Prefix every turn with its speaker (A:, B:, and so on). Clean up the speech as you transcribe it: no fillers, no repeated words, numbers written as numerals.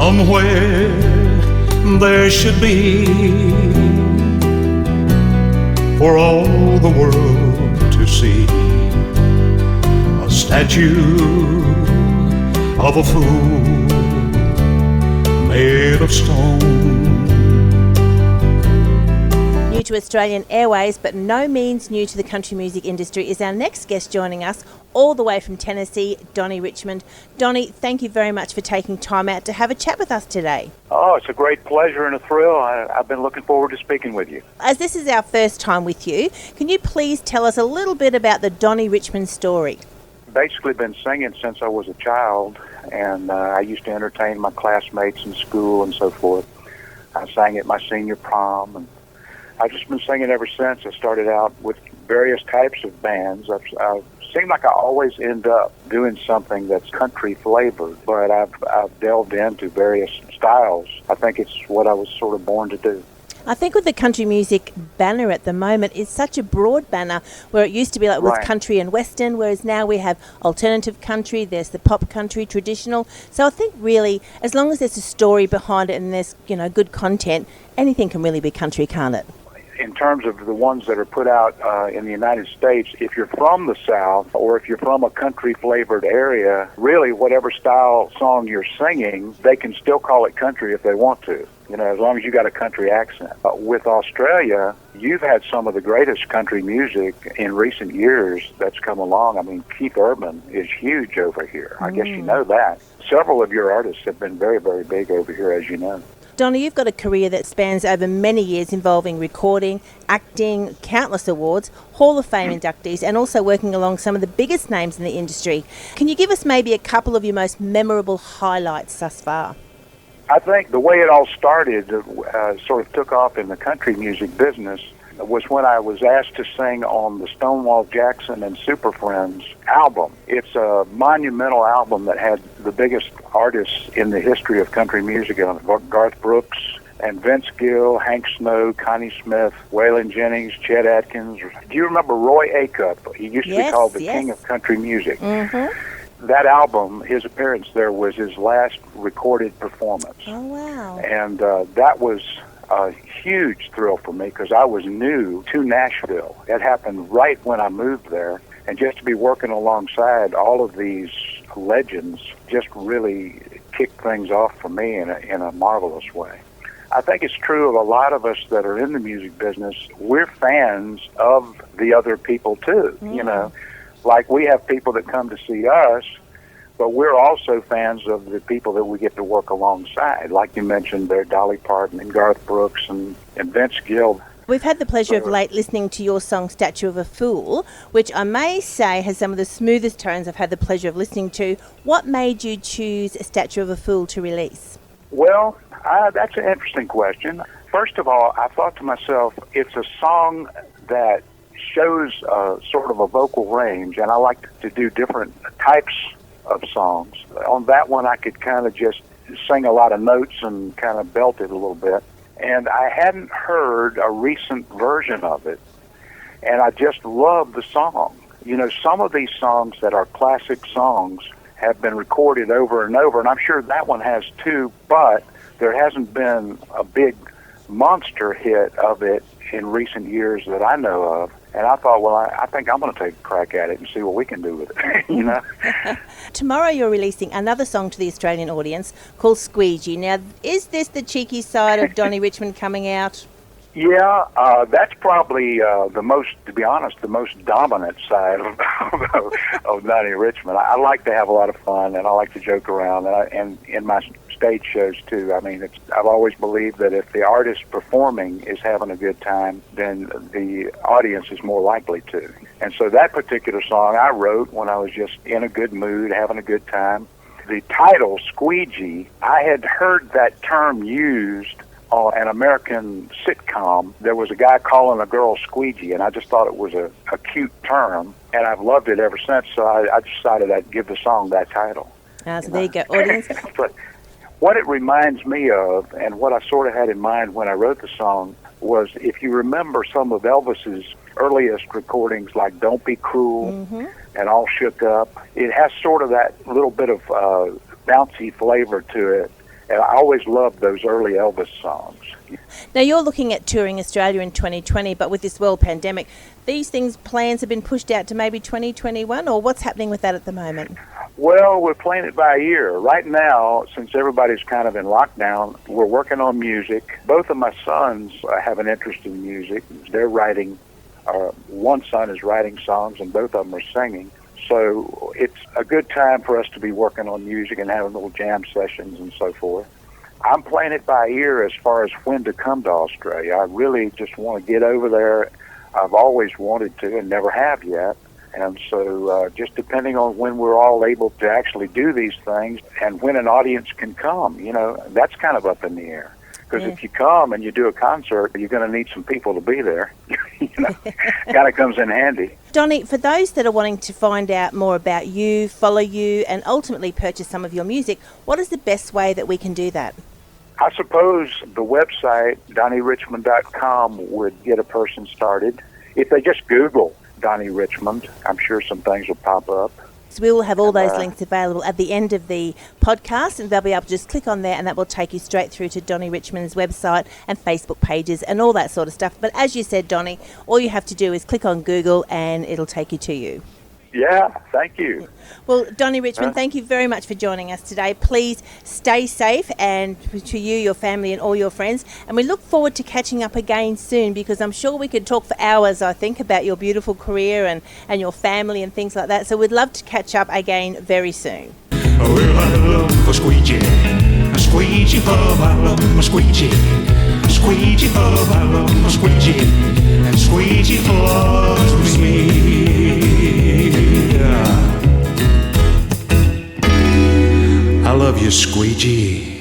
A: Somewhere there should be for all the world to see a statue of a fool made of stone.
B: New to Australian airways, but no means new to the country music industry, is our next guest joining us all the way from Tennessee, Donny Richmond. Donny, thank you very much for taking time out to have a chat with us today.
C: Oh, it's a great pleasure and a thrill. I've been looking forward to speaking with you.
B: As this is our first time with you, can you please tell us a little bit about the Donny Richmond story?
C: Basically been singing since I was a child, and I used to entertain my classmates in school and so forth. I sang at my senior prom, and I've just been singing ever since. I started out with various types of bands. I've seemed like I always end up doing something that's country flavored, but I've delved into various styles. I think it's what I was sort of born to do.
B: I think with the country music banner at the moment, it's such a broad banner, where it used to be like with country and western, whereas now we have alternative country, there's the pop country, traditional. So I think really, as long as there's a story behind it and there's, good content, anything can really be country, can't it?
C: In terms of the ones that are put out in the United States, if you're from the South or if you're from a country-flavored area, really whatever style song you're singing, they can still call it country if they want to, as long as you got a country accent. With Australia, you've had some of the greatest country music in recent years that's come along. I mean, Keith Urban is huge over here. I guess you know that. Several of your artists have been very, very big over here, as you know.
B: Donny, you've got a career that spans over many years, involving recording, acting, countless awards, Hall of Fame inductees, and also working along some of the biggest names in the industry. Can you give us maybe a couple of your most memorable highlights thus far?
C: I think the way it all started, sort of took off in the country music business, was when I was asked to sing on the Stonewall Jackson and Super Friends album. It's a monumental album that had the biggest artists in the history of country music on it. Garth Brooks and Vince Gill, Hank Snow, Connie Smith, Waylon Jennings, Chet Atkins. Do you remember Roy Acuff? He used to be called the King of Country Music. Mm-hmm. That album, his appearance there was his last recorded performance.
B: Oh, wow.
C: And that was a huge thrill for me because I was new to Nashville. It happened right when I moved there, and just to be working alongside all of these legends just really kicked things off for me in a marvelous way. I think it's true of a lot of us that are in the music business. We're fans of the other people too, Like we have people that come to see us, but we're also fans of the people that we get to work alongside. Like you mentioned there, Dolly Parton and Garth Brooks and Vince Gill.
B: We've had the pleasure of late listening to your song Statue of a Fool, which I may say has some of the smoothest tones I've had the pleasure of listening to. What made you choose Statue of a Fool to release?
C: Well, that's an interesting question. First of all, I thought to myself, it's a song that shows sort of a vocal range, and I like to do different types of songs. On that one, I could kind of just sing a lot of notes and kind of belt it a little bit. And I hadn't heard a recent version of it, and I just love the song. Some of these songs that are classic songs have been recorded over and over, and I'm sure that one has too, but there hasn't been a big monster hit of it in recent years that I know of. And I thought, well, I think I'm going to take a crack at it and see what we can do with it,
B: Tomorrow you're releasing another song to the Australian audience called Squeegee. Now, is this the cheeky side of Donny Richmond coming out?
C: Yeah, that's probably the most dominant side of Donny Richmond. I like to have a lot of fun, and I like to joke around, and in my stage shows too. I mean, I've always believed that if the artist performing is having a good time, then the audience is more likely to. And so that particular song I wrote when I was just in a good mood, having a good time. The title, Squeegee, I had heard that term used on an American sitcom. There was a guy calling a girl Squeegee, and I just thought it was a cute term, and I've loved it ever since, so I decided I'd give the song that title.
B: So there you go, audience.
C: But what it reminds me of, and what I sort of had in mind when I wrote the song, was if you remember some of Elvis's earliest recordings, like Don't Be Cruel and All Shook Up, it has sort of that little bit of bouncy flavor to it. And I always loved those early Elvis songs.
B: Now, you're looking at touring Australia in 2020, but with this world pandemic, these plans have been pushed out to maybe 2021, or what's happening with that at the moment?
C: Well, we're playing it by ear. Right now, since everybody's kind of in lockdown, we're working on music. Both of my sons have an interest in music. They're writing, one son is writing songs, and both of them are singing. So it's a good time for us to be working on music and having little jam sessions and so forth. I'm playing it by ear as far as when to come to Australia. I really just want to get over there. I've always wanted to and never have yet. And so just depending on when we're all able to actually do these things and when an audience can come, that's kind of up in the air. Because if you come and you do a concert, you're going to need some people to be there. Kind of comes in handy.
B: Donny, for those that are wanting to find out more about you, follow you, and ultimately purchase some of your music, what is the best way that we can do that?
C: I suppose the website, DonnyRichmond.com, would get a person started. If they just Google Donny Richmond, I'm sure some things will pop up.
B: So we will have all those links available at the end of the podcast, and they'll be able to just click on there, and that will take you straight through to Donny Richmond's website and Facebook pages and all that sort of stuff. But as you said, Donny, all you have to do is click on Google and it'll take you to you.
C: Yeah, thank you.
B: Well, Donny Richmond, thank you very much for joining us today. Please stay safe, and to you, your family, and all your friends. And we look forward to catching up again soon, because I'm sure we could talk for hours, I think, about your beautiful career and your family and things like that. So we'd love to catch up again very soon.
A: Well, I love a squeegee, a squeegee pub, I love a squeegee. Squeegee pub, I love a squeegee, and squeegee loves me. I love you, squeegee.